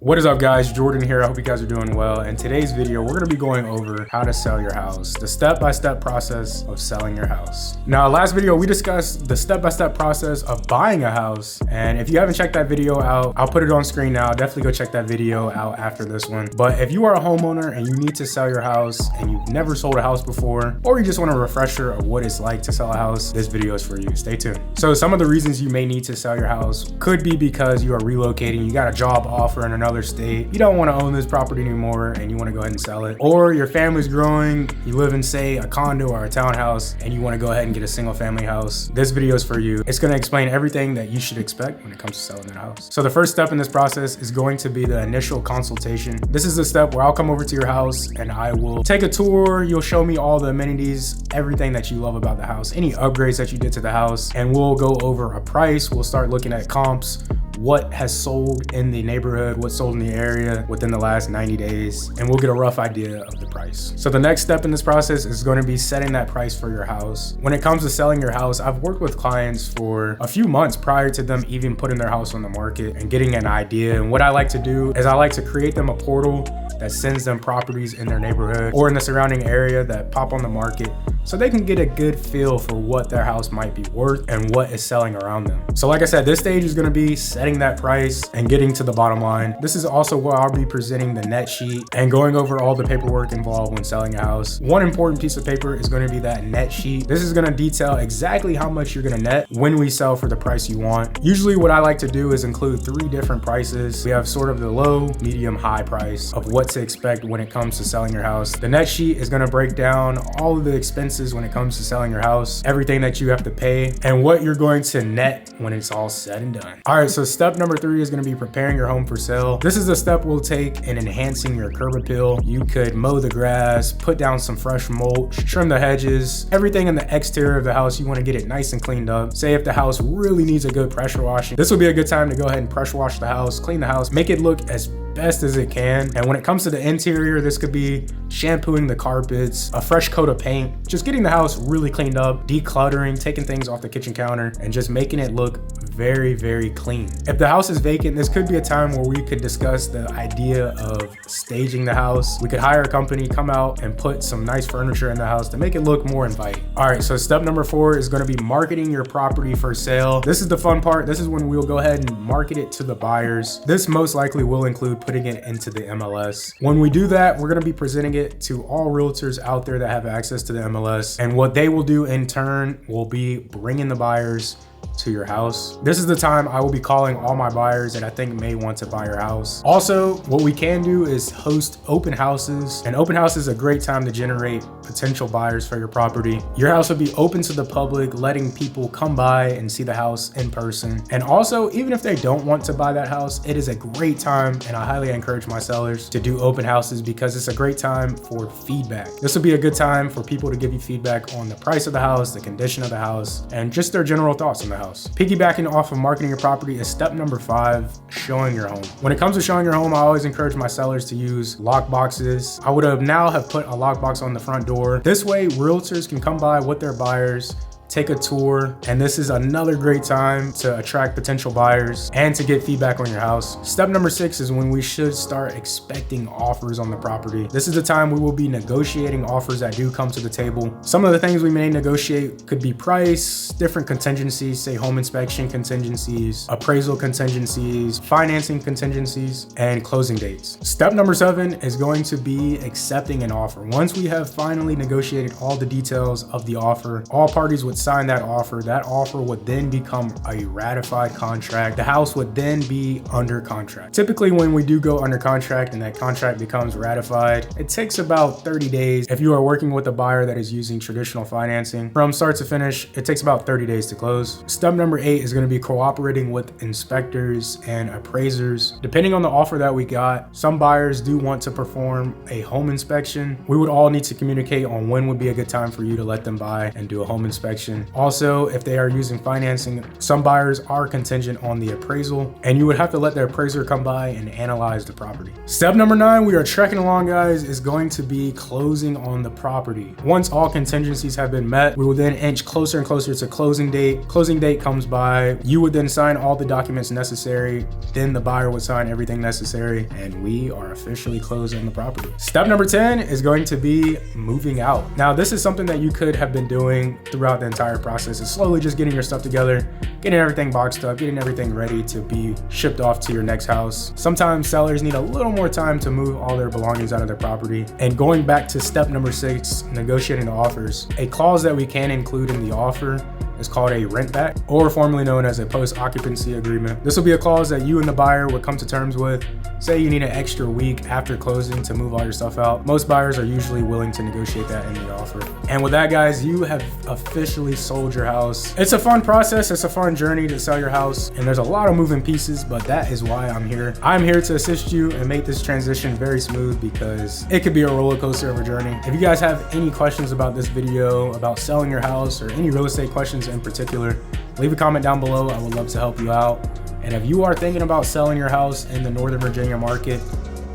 What is up, guys? Jordan here. I hope you guys are doing well. In today's video, we're going to be going over how to sell your house, the step-by-step process of selling your house. Now, last video, we discussed the step-by-step process of buying a house. And if you haven't checked that video out, I'll put it on screen now. Definitely go check that video out after this one. But if you are a homeowner and you need to sell your house and you've never sold a house before, or you just want a refresher of what it's like to sell a house, this video is for you. Stay tuned. So some of the reasons you may need to sell your house could be because you are relocating, you got a job offer in another state, you don't want to own this property anymore and you want to go ahead and sell it, or your family's growing, you live in, say, a condo or a townhouse and you want to go ahead and get a single family house. This video is for you. It's going to explain everything that you should expect when it comes to selling that house. So the first step in this process is going to be the initial consultation. This is the step where I'll come over to your house and I will take a tour. You'll show me all the amenities, everything that you love about the house, any upgrades that you did to the house, and we'll go over a price. We'll start looking at comps, what has sold in the neighborhood, what sold in the area within the last 90 days, and we'll get a rough idea of the price. So the next step in this process is going to be setting that price for your house. When it comes to selling your house, I've worked with clients for a few months prior to them even putting their house on the market and getting an idea. And what I like to do is I like to create them a portal that sends them properties in their neighborhood or in the surrounding area that pop on the market, so they can get a good feel for what their house might be worth and what is selling around them. So like I said, this stage is going to be setting that price and getting to the bottom line. This is also where I'll be presenting the net sheet and going over all the paperwork involved when selling a house. One important piece of paper is going to be that net sheet. This is going to detail exactly how much you're going to net when we sell for the price you want. Usually what I like to do is include 3 different prices. We have sort of the low, medium, high price of what to expect when it comes to selling your house. The net sheet is going to break down all of the expenses when it comes to selling your house, everything that you have to pay, and what you're going to net when it's all said and done. All right, so step number 3 is going to be preparing your home for sale. This is a step we'll take in enhancing your curb appeal. You could mow the grass, put down some fresh mulch, trim the hedges, everything in the exterior of the house. You want to get it nice and cleaned up. Say if the house really needs a good pressure washing, this will be a good time to go ahead and pressure wash the house, clean the house, make it look as best as it can. And when it comes to the interior, this could be shampooing the carpets, a fresh coat of paint, just getting the house really cleaned up, decluttering, taking things off the kitchen counter, and just making it look very, very clean. If the house is vacant, this could be a time where we could discuss the idea of staging the house. We could hire a company, come out and put some nice furniture in the house to make it look more inviting. All right, so step number 4 is going to be marketing your property for sale. This is the fun part. This is when we'll go ahead and market it to the buyers. This most likely will include putting it into the MLS. When we do that, we're going to be presenting it to all realtors out there that have access to the MLS. And what they will do in turn will be bringing the buyers to your house. This is the time I will be calling all my buyers that I think may want to buy your house. Also, what we can do is host open houses. An open house is a great time to generate potential buyers for your property. Your house will be open to the public, letting people come by and see the house in person. And also, even if they don't want to buy that house, it is a great time, and I highly encourage my sellers to do open houses because it's a great time for feedback. This will be a good time for people to give you feedback on the price of the house, the condition of the house, and just their general thoughts on the house. Piggybacking off of marketing your property is step number 5, showing your home. When it comes to showing your home, I always encourage my sellers to use lock boxes. I would have now put a lockbox on the front door. This way, realtors can come by with their buyers, take a tour, and this is another great time to attract potential buyers and to get feedback on your house. Step number 6 is when we should start expecting offers on the property. This is the time we will be negotiating offers that do come to the table. Some of the things we may negotiate could be price, different contingencies, say home inspection contingencies, appraisal contingencies, financing contingencies, and closing dates. Step number 7 is going to be accepting an offer. Once we have finally negotiated all the details of the offer, all parties would sign that offer. That offer would then become a ratified contract. The house would then be under contract. Typically, when we do go under contract and that contract becomes ratified, it takes about 30 days. If you are working with a buyer that is using traditional financing, from start to finish, it takes about 30 days to close. Step number 8 is going to be cooperating with inspectors and appraisers. Depending on the offer that we got, some buyers do want to perform a home inspection. We would all need to communicate on when would be a good time for you to let them buy and do a home inspection. transaction. Also, if they are using financing, some buyers are contingent on the appraisal, and you would have to let the appraiser come by and analyze the property. Step number 9, we are trekking along, guys, is going to be closing on the property. Once all contingencies have been met, we will then inch closer and closer to closing date. Closing date comes by, you would then sign all the documents necessary, then the buyer would sign everything necessary, and we are officially closed on the property. Step number 10 is going to be moving out. Now, this is something that you could have been doing throughout the entire process, is slowly just getting your stuff together, getting everything boxed up, getting everything ready to be shipped off to your next house. Sometimes sellers need a little more time to move all their belongings out of their property. And going back to step number 6, negotiating the offers, a clause that we can include in the offer is called a rent back, or formerly known as a post-occupancy agreement. This will be a clause that you and the buyer would come to terms with. Say you need an extra week after closing to move all your stuff out. Most buyers are usually willing to negotiate that in the offer. And with that, guys, you have officially sold your house. It's a fun process. It's a fun journey to sell your house. And there's a lot of moving pieces, but that is why I'm here. I'm here to assist you and make this transition very smooth, because it could be a roller coaster of a journey. If you guys have any questions about this video, about selling your house, or any real estate questions in particular, leave a comment down below. I would love to help you out. And if you are thinking about selling your house in the Northern Virginia market,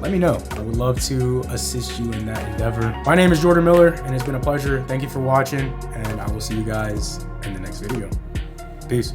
let me know. I would love to assist you in that endeavor. My name is Jordan Miller, and it's been a pleasure. Thank you for watching, and I will see you guys in the next video. Peace.